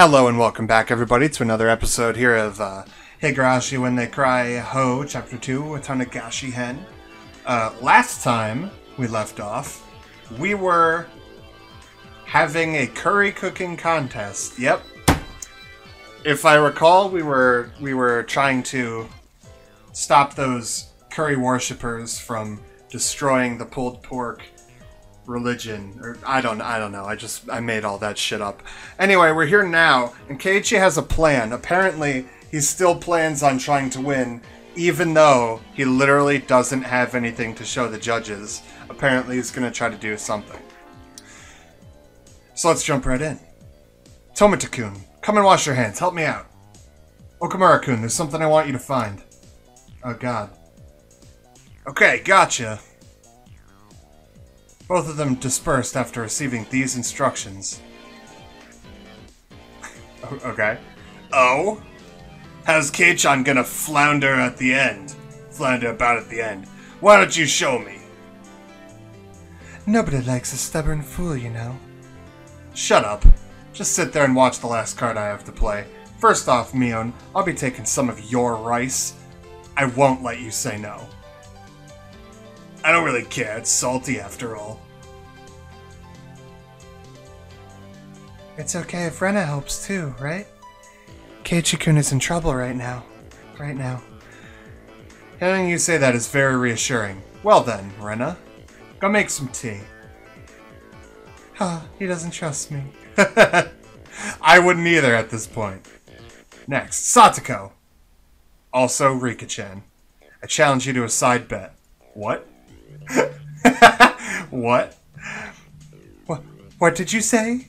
Hello and welcome back, everybody, to another episode here of Higurashi When They Cry Ho, Chapter 2, Watanagashi Hen. Last time we left off, we were having a curry cooking contest. Yep. If I recall, we were trying to stop those curry worshippers from destroying the pulled pork religion, or I don't know. I made all that shit up. Anyway, we're here now, and Keiichi has a plan. Apparently, he still plans on trying to win, even though he literally doesn't have anything to show the judges. Apparently, he's gonna try to do something. So let's jump right in. Tomita-kun, come and wash your hands. Help me out. Okamura-kun, there's something I want you to find. Oh god. Okay, gotcha. Both of them dispersed after receiving these instructions. Okay. Oh? How's Kei-chan gonna flounder at the end? Flounder about at the end. Why don't you show me? Nobody likes a stubborn fool, you know. Shut up. Just sit there and watch the last card I have to play. First off, Mion, I'll be taking some of your rice. I won't let you say no. I don't really care, it's salty after all. It's okay if Rena helps too, right? Keiichi-kun is in trouble right now. Hearing you say that is very reassuring. Well then, Rena, go make some tea. Huh, he doesn't trust me. I wouldn't either at this point. Next, Satoko. Also, Rika-chan. I challenge you to a side bet. What? What? What did you say?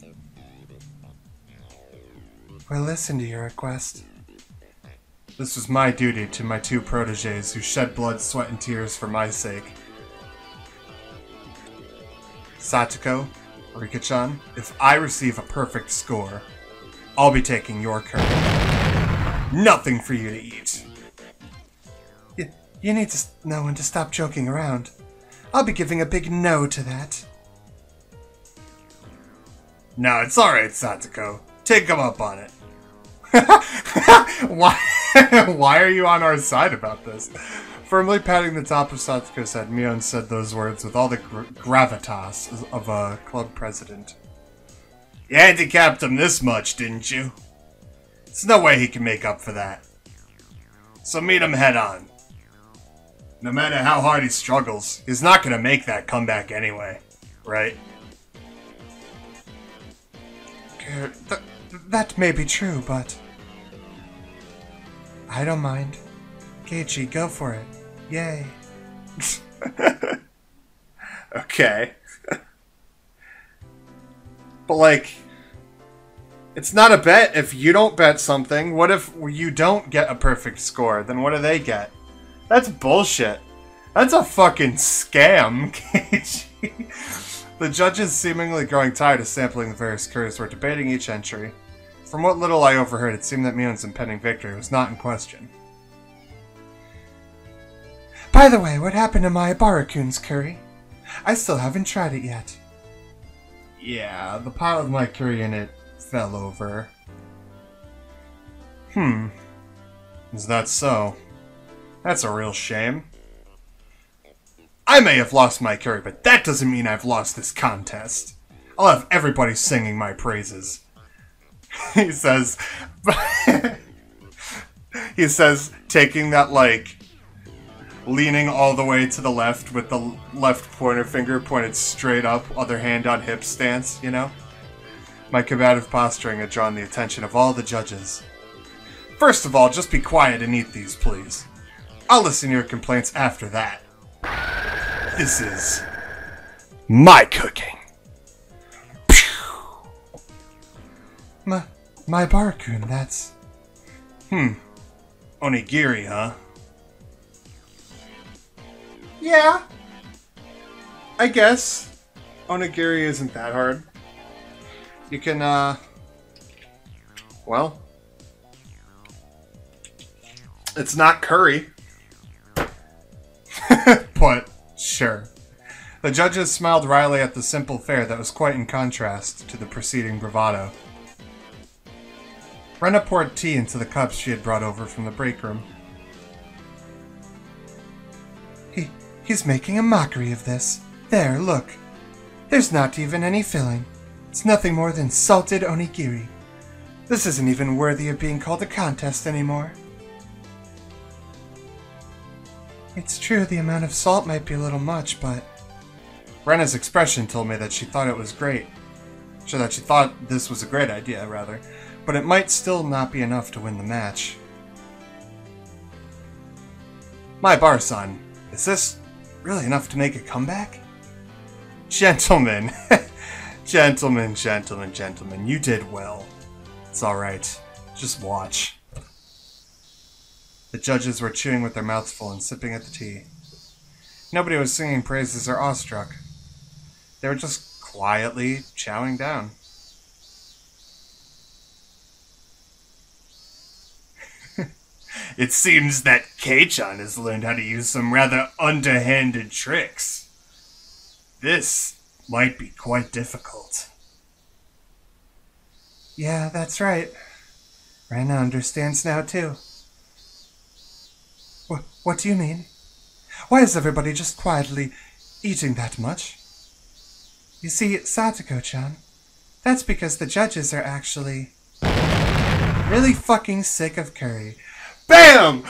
We'll listen to your request. This was my duty to my two protégés who shed blood, sweat, and tears for my sake. Satoko, Rika-chan, if I receive a perfect score, I'll be taking your curry. Nothing for you to eat. You need to know when to stop joking around. I'll be giving a big no to that. No, it's alright, Satoko. Take him up on it. Why are you on our side about this? Firmly patting the top of Satoko's head, Mion said those words with all the gravitas of a club president. You handicapped him this much, didn't you? There's no way he can make up for that. So meet him head on. No matter how hard he struggles, he's not gonna make that comeback anyway, right? That may be true, but I don't mind. Keiichi, go for it. Yay. Okay. But like, it's not a bet if you don't bet something. What if you don't get a perfect score? Then what do they get? That's bullshit. That's a fucking scam, Keiichi. The judges, seemingly growing tired of sampling the various curries, were debating each entry. From what little I overheard, it seemed that Mion's impending victory was not in question. By the way, what happened to my Barakun's curry? I still haven't tried it yet. Yeah, the pile of my curry in it fell over. Is that so? That's a real shame. I may have lost my curry, but that doesn't mean I've lost this contest. I'll have everybody singing my praises. He says, taking that, like, leaning all the way to the left with the left pointer finger pointed straight up, other hand on hip stance, you know? My combative posturing had drawn the attention of all the judges. First of all, just be quiet and eat these, please. I'll listen to your complaints after that. This is my cooking. My Barakun, that's... Onigiri, huh? Yeah. I guess. Onigiri isn't that hard. You can, well... It's not curry. But, sure. The judges smiled wryly at the simple fare that was quite in contrast to the preceding bravado. Rena poured tea into the cups she had brought over from the break room. He's making a mockery of this. There, look. There's not even any filling. It's nothing more than salted onigiri. This isn't even worthy of being called a contest anymore. It's true the amount of salt might be a little much, but... Rena's expression told me that she thought it was great. That she thought this was a great idea, rather. But it might still not be enough to win the match. My bar-san, is this really enough to make a comeback? Gentlemen, gentlemen, you did well. It's alright. Just watch. The judges were chewing with their mouths full and sipping at the tea. Nobody was singing praises or awestruck. They were just quietly chowing down. It seems that Kei-chan has learned how to use some rather underhanded tricks. This might be quite difficult. Yeah, that's right. Rena understands now, too. What do you mean? Why is everybody just quietly eating that much? You see, Satoko-chan, that's because the judges are actually really fucking sick of curry. BAM!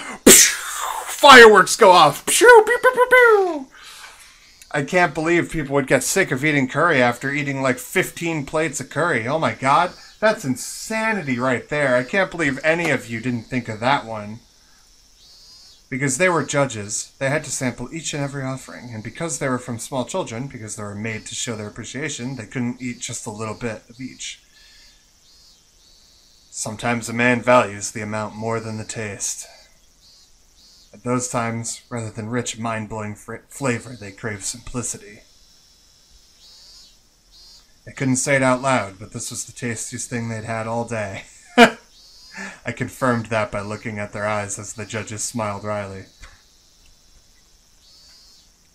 Fireworks go off. Pew, pew, pew, pew, pew. I can't believe people would get sick of eating curry after eating like 15 plates of curry. Oh my god, that's insanity right there. I can't believe any of you didn't think of that one. Because they were judges, they had to sample each and every offering, and because they were from small children, because they were made to show their appreciation, they couldn't eat just a little bit of each. Sometimes a man values the amount more than the taste. At those times, rather than rich, mind-blowing flavor, they crave simplicity. They couldn't say it out loud, but this was the tastiest thing they'd had all day. I confirmed that by looking at their eyes as the judges smiled wryly.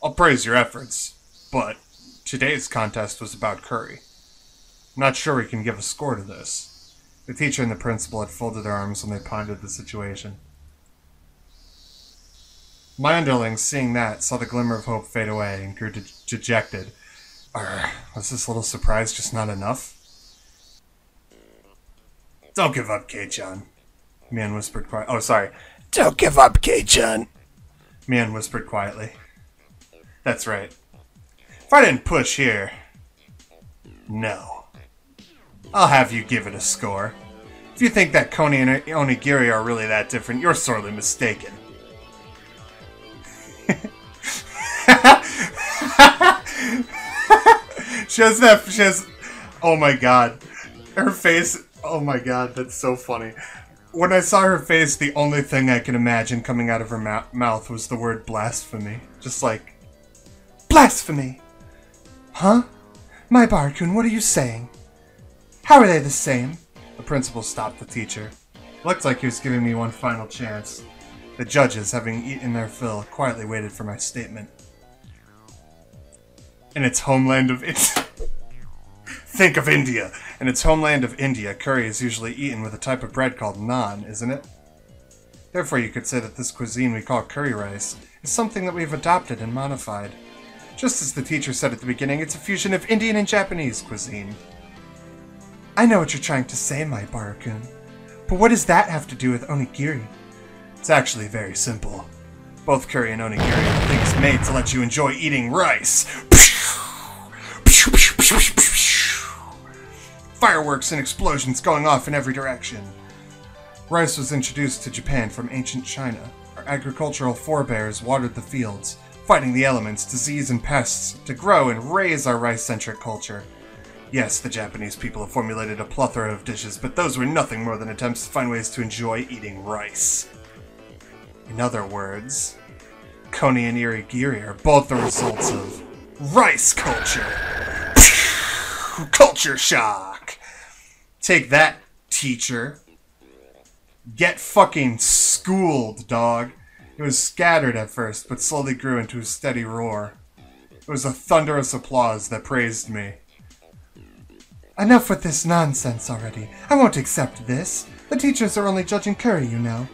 I'll praise your efforts, but today's contest was about curry. I'm not sure we can give a score to this. The teacher and the principal had folded their arms when they pondered the situation. My underlings, seeing that, saw the glimmer of hope fade away and grew dejected. Was this little surprise just not enough? Don't give up, Kei-chan. Mian whispered quietly. Oh, sorry. Don't give up, Kei-chan. Mian whispered quietly. That's right. If I didn't push here... No. I'll have you give it a score. If you think that Koni and onigiri are really that different, you're sorely mistaken. She has, oh my god. Her face, oh my god, that's so funny. When I saw her face, the only thing I can imagine coming out of her mouth was the word blasphemy. Just like, blasphemy! Huh? My Bar-kun, what are you saying? How are they the same? The principal stopped the teacher. It looked like he was giving me one final chance. The judges, having eaten their fill, quietly waited for my statement. In its homeland of Think of India! In its homeland of India, curry is usually eaten with a type of bread called naan, isn't it? Therefore, you could say that this cuisine we call curry rice is something that we've adopted and modified. Just as the teacher said at the beginning, it's a fusion of Indian and Japanese cuisine. I know what you're trying to say, my Bar-kun, but what does that have to do with onigiri? It's actually very simple. Both curry and onigiri are things made to let you enjoy eating rice. Fireworks and explosions going off in every direction. Rice was introduced to Japan from ancient China. Our agricultural forebears watered the fields, fighting the elements, disease, and pests to grow and raise our rice-centric culture. Yes, the Japanese people have formulated a plethora of dishes, but those were nothing more than attempts to find ways to enjoy eating rice. In other words, Koni and onigiri are both the results of rice culture. Culture shock! Take that, teacher. Get fucking schooled, dog. It was scattered at first, but slowly grew into a steady roar. It was a thunderous applause that praised me. Enough with this nonsense already. I won't accept this. The The teachers are only judging curry, you know.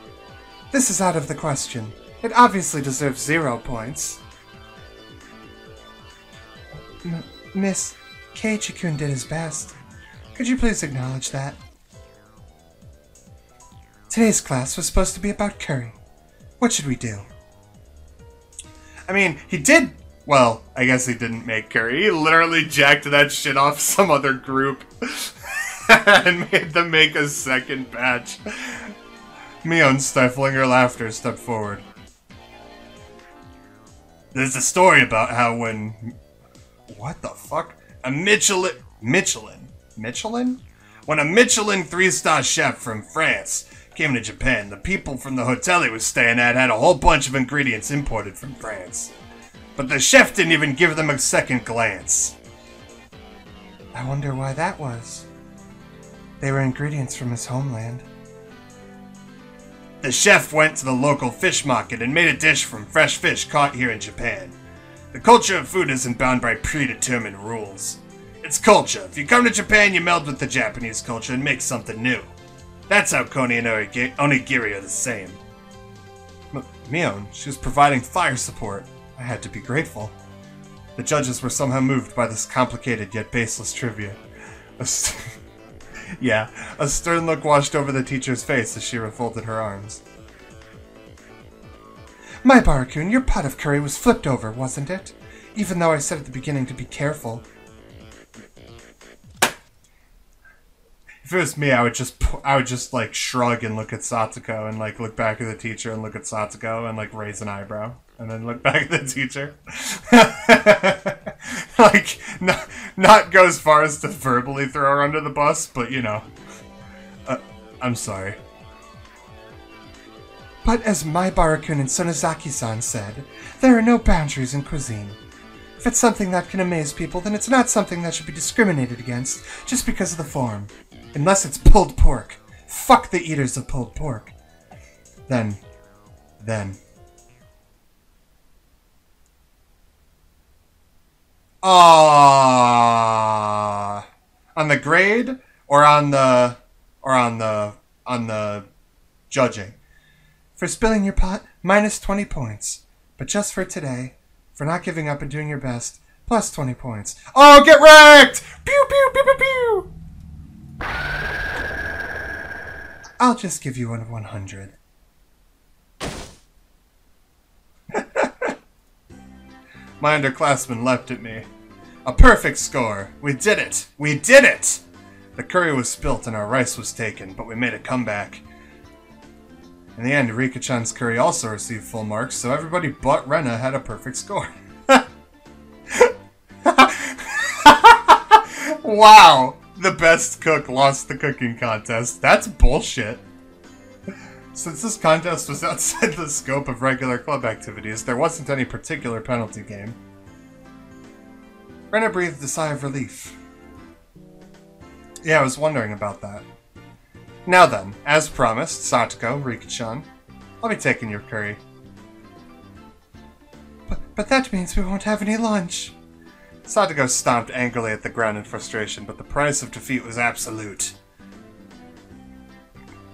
This is out of the question. It obviously deserves 0 points. Miss, Keiichi-kun did his best. Could you please acknowledge that? Today's class was supposed to be about curry. What should we do? I mean, he did... Well, I guess he didn't make curry. He literally jacked that shit off some other group and made them make a second batch. Mion, stifling her laughter, stepped forward. There's a story about how when... What the fuck? A Michelin? When a Michelin 3-star chef from France came to Japan, the people from the hotel he was staying at had a whole bunch of ingredients imported from France. But the chef didn't even give them a second glance. I wonder why that was. They were ingredients from his homeland. The chef went to the local fish market and made a dish from fresh fish caught here in Japan. The culture of food isn't bound by predetermined rules. It's culture. If you come to Japan, you meld with the Japanese culture and make something new. That's how koni and onigiri are the same. Mion, she was providing fire support. I had to be grateful. The judges were somehow moved by this complicated yet baseless trivia. A stern look washed over the teacher's face as she refolded her arms. My Barakun, your pot of curry was flipped over, wasn't it? Even though I said at the beginning to be careful. If it was me, I would just like shrug and look at Satoko and like look back at the teacher and look at Satoko and like raise an eyebrow and then look back at the teacher. Like not go as far as to verbally throw her under the bus, but you know. I'm sorry. But as my Barakun and Sonozaki-san said, there are no boundaries in cuisine. If it's something that can amaze people, then it's not something that should be discriminated against just because of the form. Unless it's pulled pork. Fuck the eaters of pulled pork. Then. On the grade or on the judging? For spilling your pot, minus 20 points. But just for today, for not giving up and doing your best, plus 20 points. Oh, get wrecked! Pew pew pew pew pew! I'll just give you one of 100. My underclassmen leapt at me. A perfect score! We did it! We did it! The curry was spilt and our rice was taken, but we made a comeback. In the end, Rika-chan's curry also received full marks, so everybody but Rena had a perfect score. Wow! The best cook lost the cooking contest. That's bullshit. Since this contest was outside the scope of regular club activities, there wasn't any particular penalty game. Rena breathed a sigh of relief. Yeah, I was wondering about that. Now then, as promised, Satoko, Rika-chan, I'll be taking your curry. But that means we won't have any lunch. Satoko stomped angrily at the ground in frustration, but the price of defeat was absolute.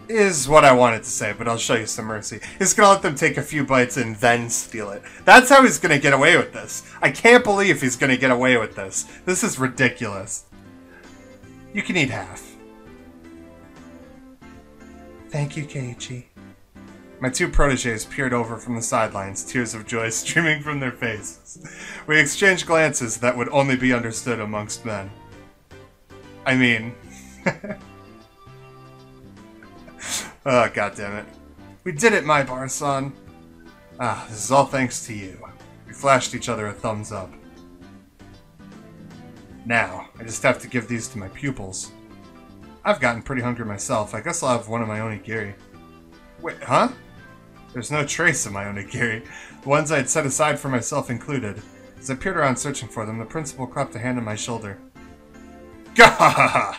Is what I wanted to say, but I'll show you some mercy. He's gonna let them take a few bites and then steal it. That's how he's gonna get away with this. I can't believe he's gonna get away with this. This is ridiculous. You can eat half. Thank you, Keiichi. My two protégés peered over from the sidelines, tears of joy streaming from their faces. We exchanged glances that would only be understood amongst men. I mean... Oh, goddammit. We did it, my bar-san. Ah, this is all thanks to you. We flashed each other a thumbs up. Now, I just have to give these to my pupils. I've gotten pretty hungry myself. I guess I'll have one of my onigiri. Wait, huh? There's no trace of my onigiri. The ones I had set aside for myself included. As I peered around searching for them, the principal clapped a hand on my shoulder. Gah!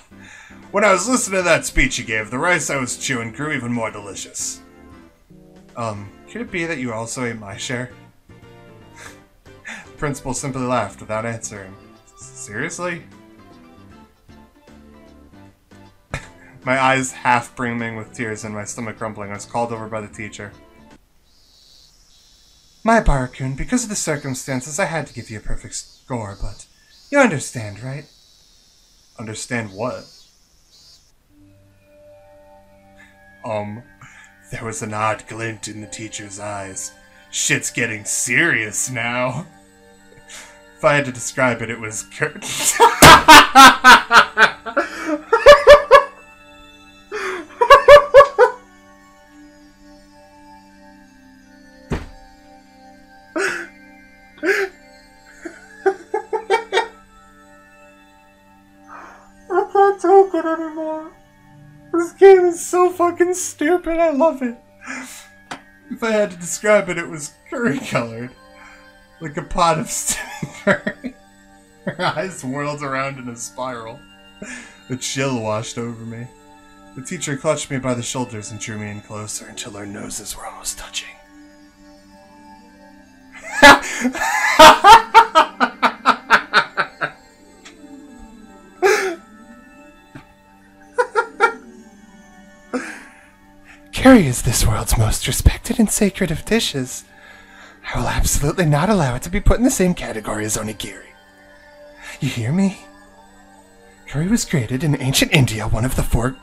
When I was listening to that speech you gave, the rice I was chewing grew even more delicious. Could it be that you also ate my share? The principal simply laughed without answering. Seriously? My eyes half brimming with tears and my stomach rumbling. I was called over by the teacher. My Barakun, because of the circumstances, I had to give you a perfect score, but you understand, right? Understand what? There was an odd glint in the teacher's eyes. Shit's getting serious now. If I had to describe it, it was I can't take it anymore. This game is so fucking stupid. I love it. If I had to describe it, it was curry-colored. Like a pot of steaming curry. Her eyes whirled around in a spiral. A chill washed over me. The teacher clutched me by the shoulders and drew me in closer until our noses were almost touching. Curry is this world's most respected and sacred of dishes. I will absolutely not allow it to be put in the same category as onigiri. You hear me? Curry was created in ancient India, one of the four...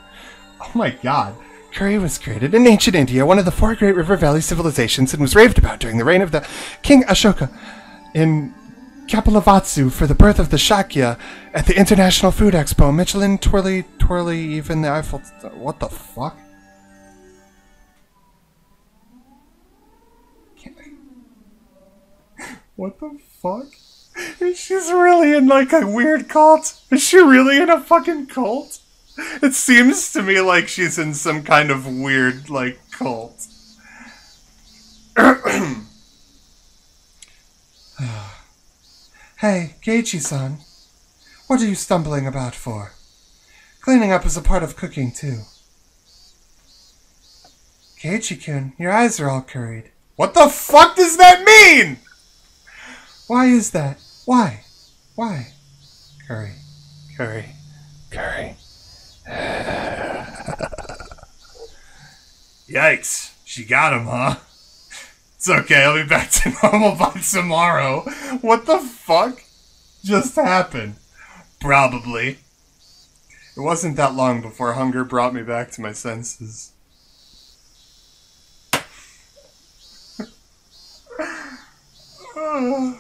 Oh my god. Curry was created in ancient India, one of the four great river valley civilizations, and was raved about during the reign of the King Ashoka in Kapilavatthu for the birth of the Shakya at the International Food Expo. Michelin, twirly, even the Eiffel... What the fuck? What the fuck? She's really in like a weird cult? Is she really in a fucking cult? It seems to me like she's in some kind of weird, like, cult. Hey, Keiichi-san. What are you stumbling about for? Cleaning up is a part of cooking, too. Keiichi-kun, your eyes are all curried. What the fuck does that mean? Why is that? Why? Curry. Yikes. She got him, huh? It's okay, I'll be back to normal by tomorrow. What the fuck just happened? Probably. It wasn't that long before hunger brought me back to my senses.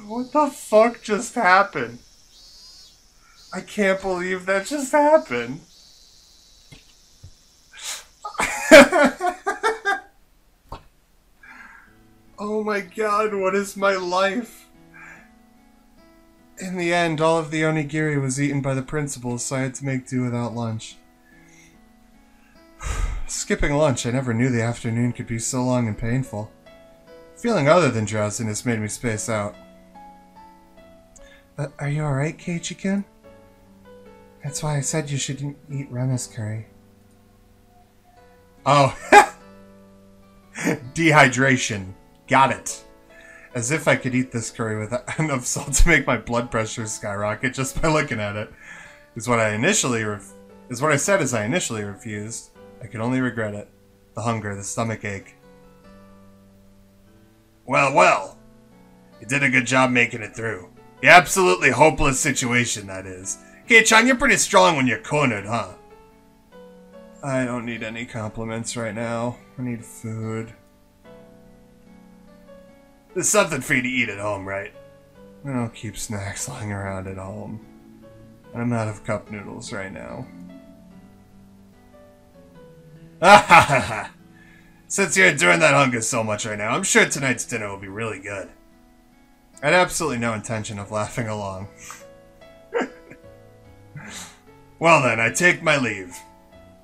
What the fuck just happened? I can't believe that just happened. Oh my god, what is my life? In the end, all of the onigiri was eaten by the principal, so I had to make do without lunch. Skipping lunch, I never knew the afternoon could be so long and painful. Feeling other than drowsiness made me space out. Are you alright, Keiichi-kun? That's why I said you shouldn't eat Rema's curry. Oh, dehydration. Got it. As if I could eat this curry with enough salt to make my blood pressure skyrocket just by looking at it. Is what I said as I initially refused. I could only regret it. The hunger, the stomach ache. Well. You did a good job making it through. The absolutely hopeless situation, that is. Kei-chan, you're pretty strong when you're cornered, huh? I don't need any compliments right now. I need food. There's something for you to eat at home, right? I don't keep snacks lying around at home. And I'm out of cup noodles right now. Ah. Since you're enduring that hunger so much right now, I'm sure tonight's dinner will be really good. I had absolutely no intention of laughing along. Well then, I take my leave.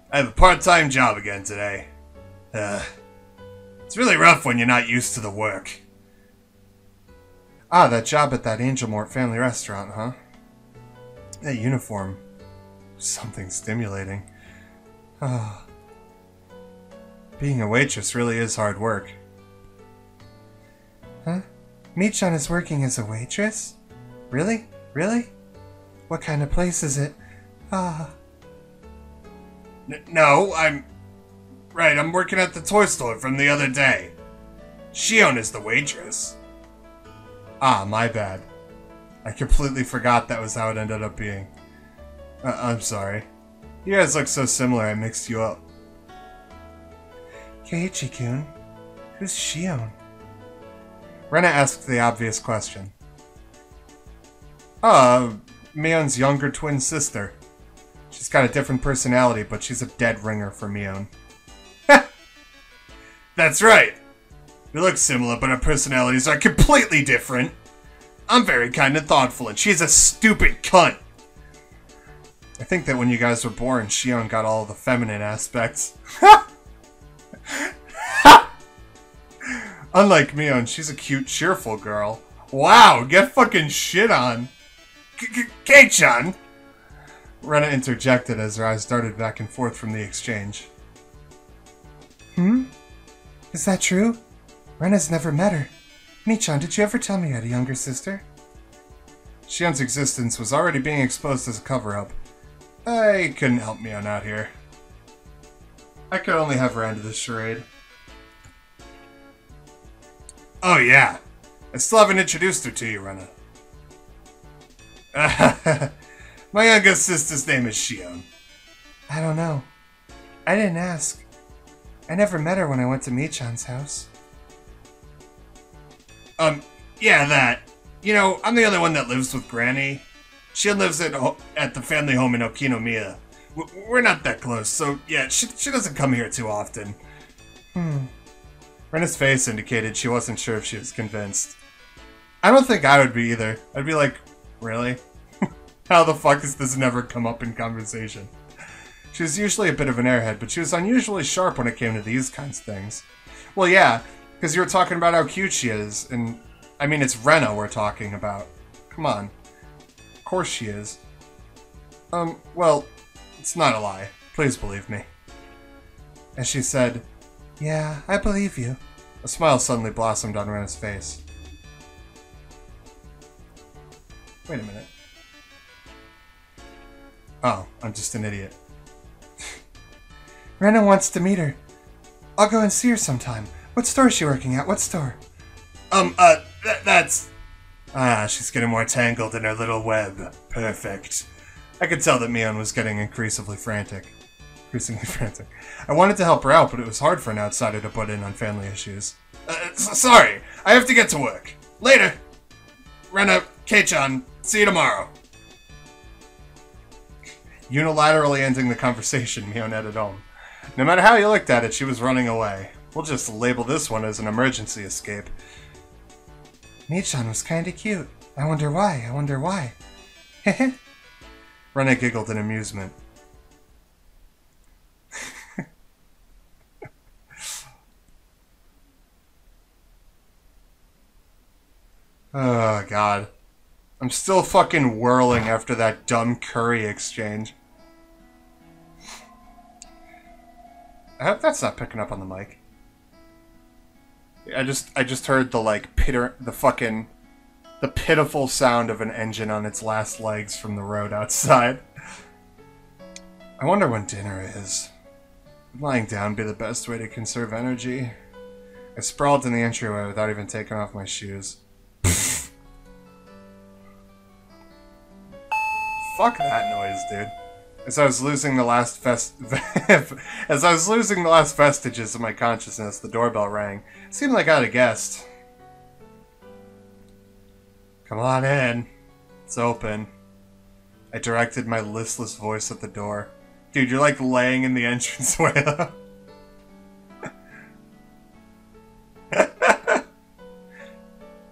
I have a part-time job again today. It's really rough when you're not used to the work. Ah, that job at that Angel Mort family restaurant, huh? That uniform. Something stimulating. Ah. Being a waitress really is hard work. Huh? Michan is working as a waitress? Really? What kind of place is it? Ah. No, I'm working at the toy store from the other day. Shion is the waitress. Ah, my bad. I completely forgot that was how it ended up being. I'm sorry. You guys look so similar, I mixed you up. Keiichi-kun, who's Shion? Rena asked the obvious question. Mion's younger twin sister. She's got a different personality, but she's a dead ringer for Mion. That's right! We look similar, but our personalities are completely different. I'm very kind and thoughtful, and she's a stupid cunt. I think that when you guys were born, Shion got all the feminine aspects. Unlike Mion, she's a cute, cheerful girl. Wow, get fucking shit on. Kei-chan! Rena interjected as her eyes darted back and forth from the exchange. Is that true? Rena's never met her. Michan, did you ever tell me you had a younger sister? Shion's existence was already being exposed as a cover-up. I couldn't help Mion out here. I could only have her end this charade. Oh yeah, I still haven't introduced her to you, Rena. My youngest sister's name is Shion. I don't know. I didn't ask. I never met her when I went to Michan's house. Yeah, that. You know, I'm the only one that lives with Granny. She lives at the family home in Okinomiya. We're not that close, so yeah, she doesn't come here too often. Rena's face indicated she wasn't sure if she was convinced. I don't think I would be either. I'd be like, really? How the fuck has this never come up in conversation? She was usually a bit of an airhead, but she was unusually sharp when it came to these kinds of things. Well, yeah, because you were talking about how cute she is, and I mean, it's Rena we're talking about. Come on. Of course she is. Well, it's not a lie. Please believe me. As she said, "Yeah, I believe you." A smile suddenly blossomed on Rena's face. Wait a minute. Oh, I'm just an idiot. Rena wants to meet her. I'll go and see her sometime. What store is she working at? What store? That's... Ah, she's getting more tangled in her little web. Perfect. I could tell that Mion was getting increasingly frantic. I wanted to help her out, but it was hard for an outsider to butt in on family issues. Sorry, I have to get to work. Later! Rena, Kei-chan, see you tomorrow. Unilaterally ending the conversation, Mion headed home. No matter how you looked at it, she was running away. We'll just label this one as an emergency escape. Michan was kinda cute. I wonder why. Heh. Rena giggled in amusement. Oh, God. I'm still fucking whirling after that dumb curry exchange. I hope that's not picking up on the mic. I just heard the, like, the pitiful sound of an engine on its last legs from the road outside. I wonder when dinner is. Would lying down be the best way to conserve energy? I sprawled in the entryway without even taking off my shoes. Fuck that noise, dude. As I was losing the last vestiges of my consciousness, the doorbell rang. It seemed like I had a guest. Come on in. It's open. I directed my listless voice at the door. Dude, you're like laying in the entranceway, though.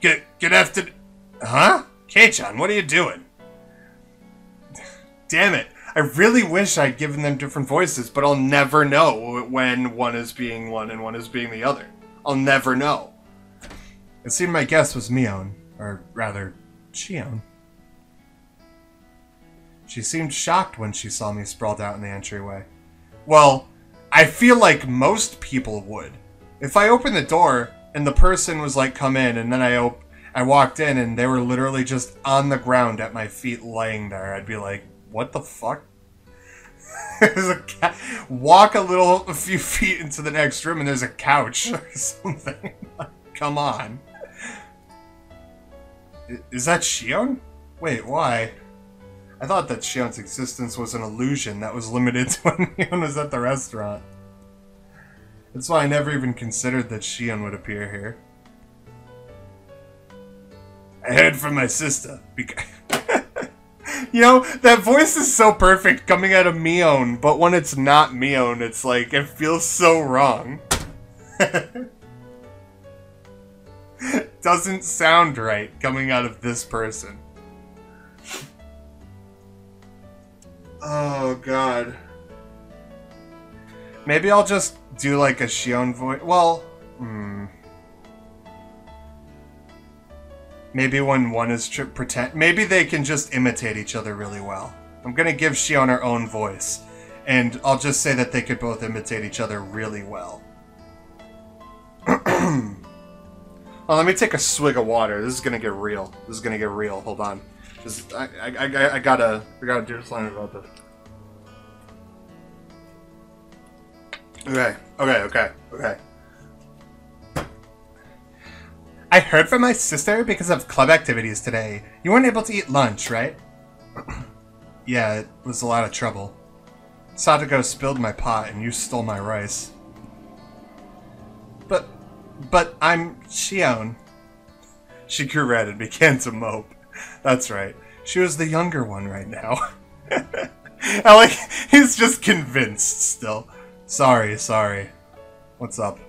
Good afternoon. Huh? Kei-chan, what are you doing? Damn it. I really wish I'd given them different voices, but I'll never know when one is being one and one is being the other. I'll never know. It seemed my guess was Mion, or rather, Shion. She seemed shocked when she saw me sprawled out in the entryway. Well, I feel like most people would. If I opened the door and the person was like, come in, and then I walked in and they were literally just on the ground at my feet laying there, I'd be like, what the fuck? There's a walk a few feet into the next room and there's a couch or something. Come on. Is that Shion? Wait, why? I thought that Shion's existence was an illusion that was limited to when Shion was at the restaurant. That's why I never even considered that Shion would appear here. I heard from my sister. You know, that voice is so perfect coming out of Mion, but when it's not Mion, it's like, it feels so wrong. Doesn't sound right coming out of this person. Oh, God. Maybe I'll just do like a Shion voice. Well, maybe when one is pretend. Maybe they can just imitate each other really well. I'm gonna give Shion her own voice, and I'll just say that they could both imitate each other really well. Well, let me take a swig of water. This is gonna get real. This is gonna get real. Hold on. Just I gotta do something about this. Okay. I heard from my sister because of club activities today. You weren't able to eat lunch, right? Yeah, it was a lot of trouble. Satoko spilled my pot and you stole my rice. But I'm Shion. She grew red and began to mope. That's right. She was the younger one right now. I like, he's just convinced still. Sorry. What's up?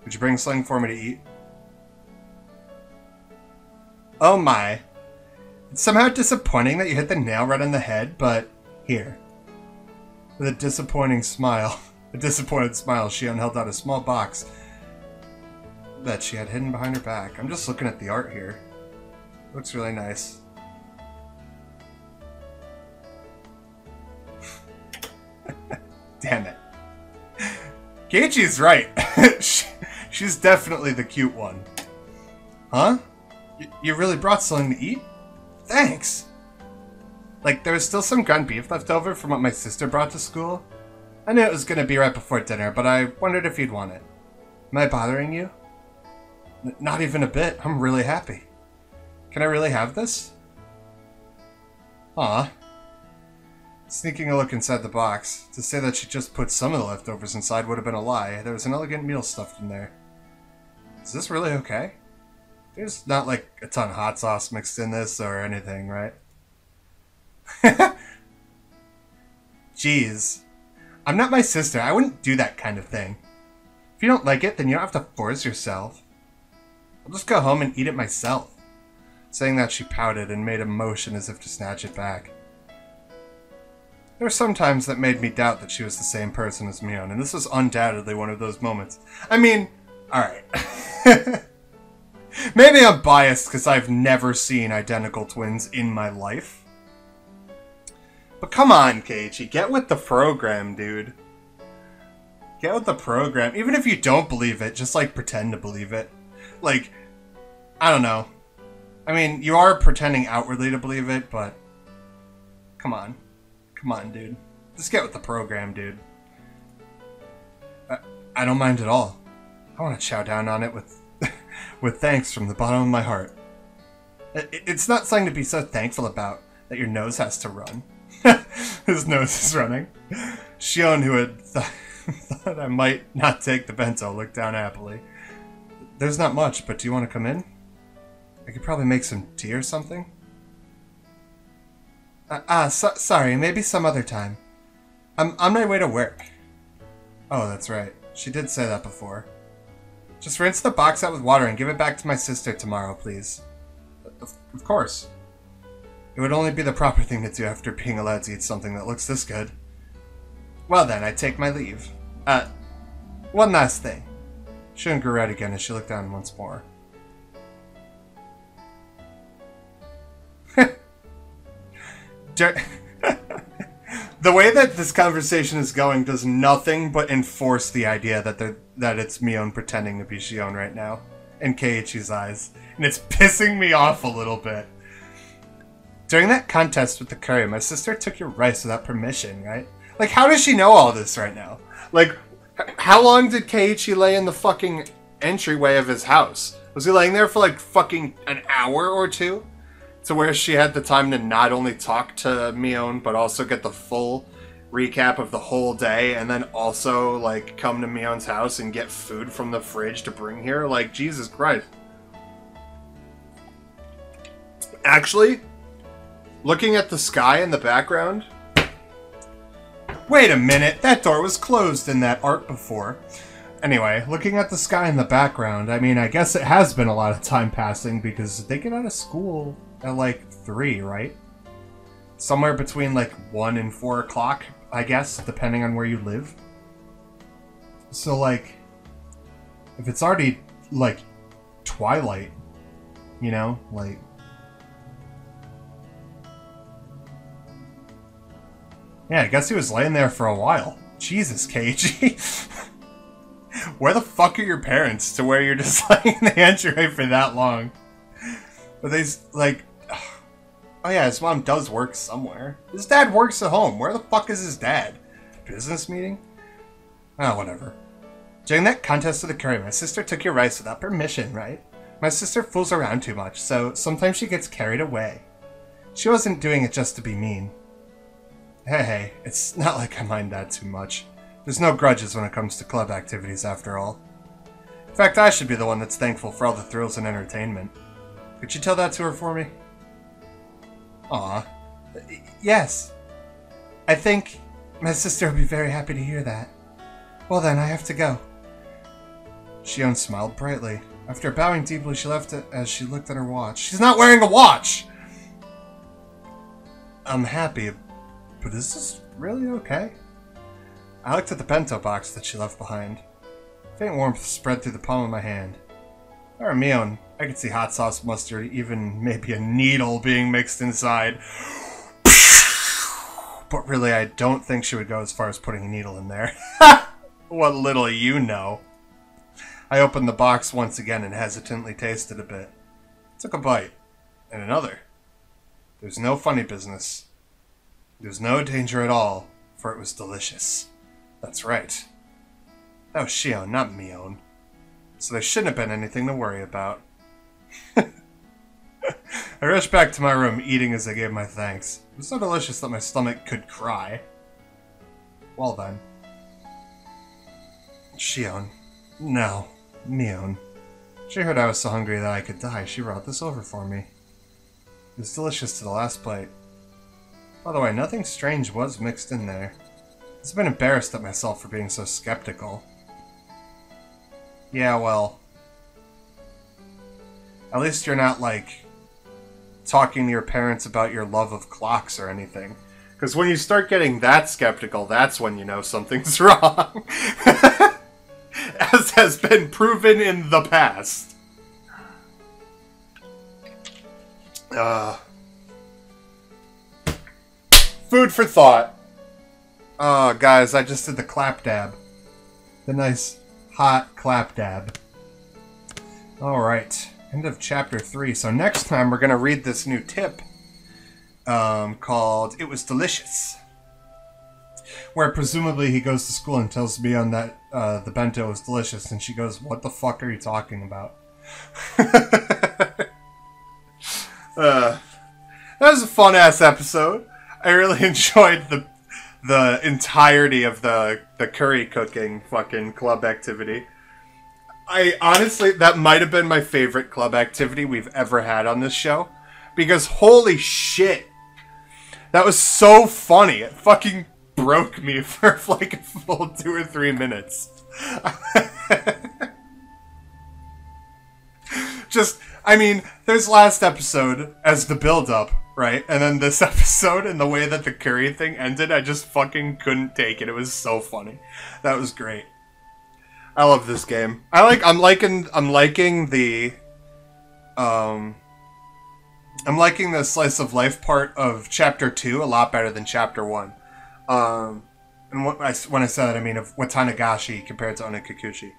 Would you bring something for me to eat? Oh my. It's somehow disappointing that you hit the nail right on the head, but here. With a disappointed smile, Shion held out a small box that she had hidden behind her back. I'm just looking at the art here. Looks really nice. Damn it. Keiichi's right. She's definitely the cute one. Huh? You really brought something to eat? Thanks! Like, there was still some ground beef left over from what my sister brought to school. I knew it was gonna be right before dinner, but I wondered if you'd want it. Am I bothering you? Not even a bit. I'm really happy. Can I really have this? Aw. Sneaking a look inside the box. To say that she just put some of the leftovers inside would have been a lie. There was an elegant meal stuffed in there. Is this really okay? There's not like a ton of hot sauce mixed in this or anything, right? Jeez. I'm not my sister. I wouldn't do that kind of thing. If you don't like it, then you don't have to force yourself. I'll just go home and eat it myself. Saying that, she pouted and made a motion as if to snatch it back. There were some times that made me doubt that she was the same person as Mion, and this was undoubtedly one of those moments. I mean, alright. Maybe I'm biased because I've never seen identical twins in my life. But come on, Keiichi, get with the program, dude. Get with the program. Even if you don't believe it, just, like, pretend to believe it. Like, I don't know. I mean, you are pretending outwardly to believe it, but... Come on. Come on, dude. Just get with the program, dude. I don't mind at all. I want to chow down on it with with thanks from the bottom of my heart. It's not something to be so thankful about that your nose has to run. His nose is running. Shion, who had thought I might not take the bento, looked down happily. There's not much, but do you want to come in? I could probably make some tea or something. Sorry, maybe some other time. I'm on my way to work. Oh, that's right. She did say that before. Just rinse the box out with water and give it back to my sister tomorrow, please. Of course. It would only be the proper thing to do after being allowed to eat something that looks this good. Well then, I take my leave. One last thing. Shion grew red again as she looked down once more. The way that this conversation is going does nothing but enforce the idea that it's Mion pretending to be Shion right now, in Keiichi's eyes, and it's pissing me off a little bit. During that contest with the curry, my sister took your rice without permission, right? Like, how does she know all this right now? Like, how long did Keiichi lay in the fucking entryway of his house? Was he laying there for, like, fucking an hour or two? To where she had the time to not only talk to Mion, but also get the full recap of the whole day, and then also, like, come to Mion's house and get food from the fridge to bring here? Like, Jesus Christ. Actually, looking at the sky in the background... Wait a minute, that door was closed in that art before. Anyway, looking at the sky in the background, I mean, I guess it has been a lot of time passing because they get out of school at, like, 3, right? Somewhere between, like, 1 and 4 o'clock, I guess, depending on where you live. So, like, if it's already, like, twilight, you know, like... Yeah, I guess he was laying there for a while. Jesus, Keiichi. Where the fuck are your parents to where you're just laying in the entryway for that long? But they, like... Oh yeah, his mom does work somewhere. His dad works at home. Where the fuck is his dad? Business meeting? Oh, whatever. During that contest of the curry, my sister took your rice without permission, right? My sister fools around too much, so sometimes she gets carried away. She wasn't doing it just to be mean. Hey, it's not like I mind that too much. There's no grudges when it comes to club activities, after all. In fact, I should be the one that's thankful for all the thrills and entertainment. Could you tell that to her for me? Aw. Yes. I think my sister will be very happy to hear that. Well then, I have to go. Shion smiled brightly. After bowing deeply, she left it as she looked at her watch. She's not wearing a watch! I'm happy, but is this really okay? I looked at the bento box that she left behind. Faint warmth spread through the palm of my hand. If I were Mion, I could see hot sauce, mustard, even maybe a needle being mixed inside. But really, I don't think she would go as far as putting a needle in there. What little you know. I opened the box once again and hesitantly tasted a bit. Took a bite. And another. There's no funny business. There's no danger at all, for it was delicious. That's right. That was Shion, not Mion. So there shouldn't have been anything to worry about. I rushed back to my room, eating as I gave my thanks. It was so delicious that my stomach could cry. Well then. Shion. No. Mion. She heard I was so hungry that I could die. She brought this over for me. It was delicious to the last bite. By the way, nothing strange was mixed in there. I've been embarrassed at myself for being so skeptical. Yeah, well... At least you're not, like, talking to your parents about your love of clocks or anything. Because when you start getting that skeptical, that's when you know something's wrong. As has been proven in the past. Food for thought. Oh, guys, I just did the clap dab. The nice, hot clap dab. Alright. End of chapter 3. So next time we're going to read this new tip called It Was Delicious. Where presumably he goes to school and tells Mion that the bento was delicious, and she goes, "What the fuck are you talking about?" That was a fun-ass episode. I really enjoyed the entirety of the curry cooking fucking club activity. I honestly, that might have been my favorite club activity we've ever had on this show. Because holy shit. That was so funny. It fucking broke me for like a full 2 or 3 minutes. Just, I mean, there's last episode as the build-up, right? And then this episode and the way that the curry thing ended, I just fucking couldn't take it. It was so funny. That was great. I love this game. I'm liking the slice of life part of chapter 2 a lot better than chapter 1. And when I say that, I mean of Watanagashi compared to Onikakushi.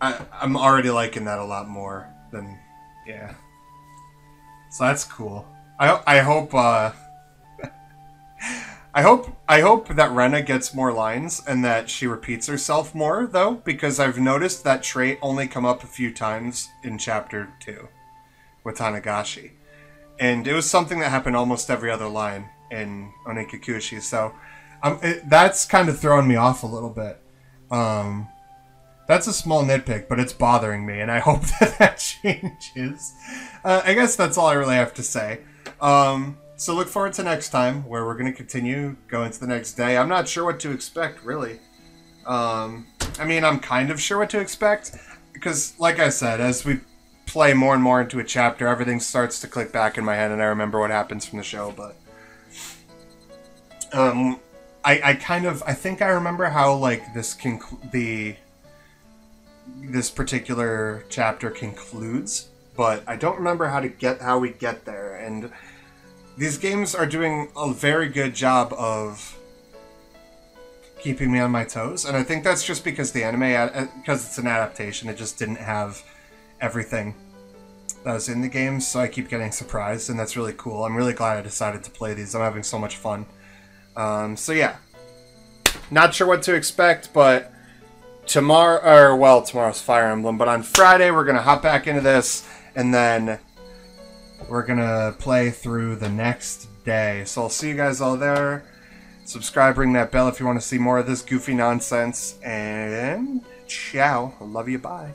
I'm already liking that a lot more than, yeah. So that's cool. I hope I hope that Rena gets more lines and that she repeats herself more, though, because I've noticed that trait only come up a few times in Chapter 2, Watanagashi. And it was something that happened almost every other line in Onikakushi, so that's kind of throwing me off a little bit. That's a small nitpick, but it's bothering me, and I hope that changes. I guess that's all I really have to say. So look forward to next time, where we're going to continue going to the next day. I'm not sure what to expect, really. I mean, I'm kind of sure what to expect, because, like I said, as we play more and more into a chapter, everything starts to click back in my head, and I remember what happens from the show, but... I think I remember how, like, this particular chapter concludes, but I don't remember how we get there, and... These games are doing a very good job of keeping me on my toes, and I think that's just because the anime, because it's an adaptation, it just didn't have everything that was in the games, so I keep getting surprised, and that's really cool. I'm really glad I decided to play these. I'm having so much fun. So yeah. Not sure what to expect, but tomorrow's Fire Emblem, but on Friday we're going to hop back into this, and then... we're gonna play through the next day. So I'll see you guys all there. Subscribe, ring that bell if you want to see more of this goofy nonsense. And ciao. Love you. Bye.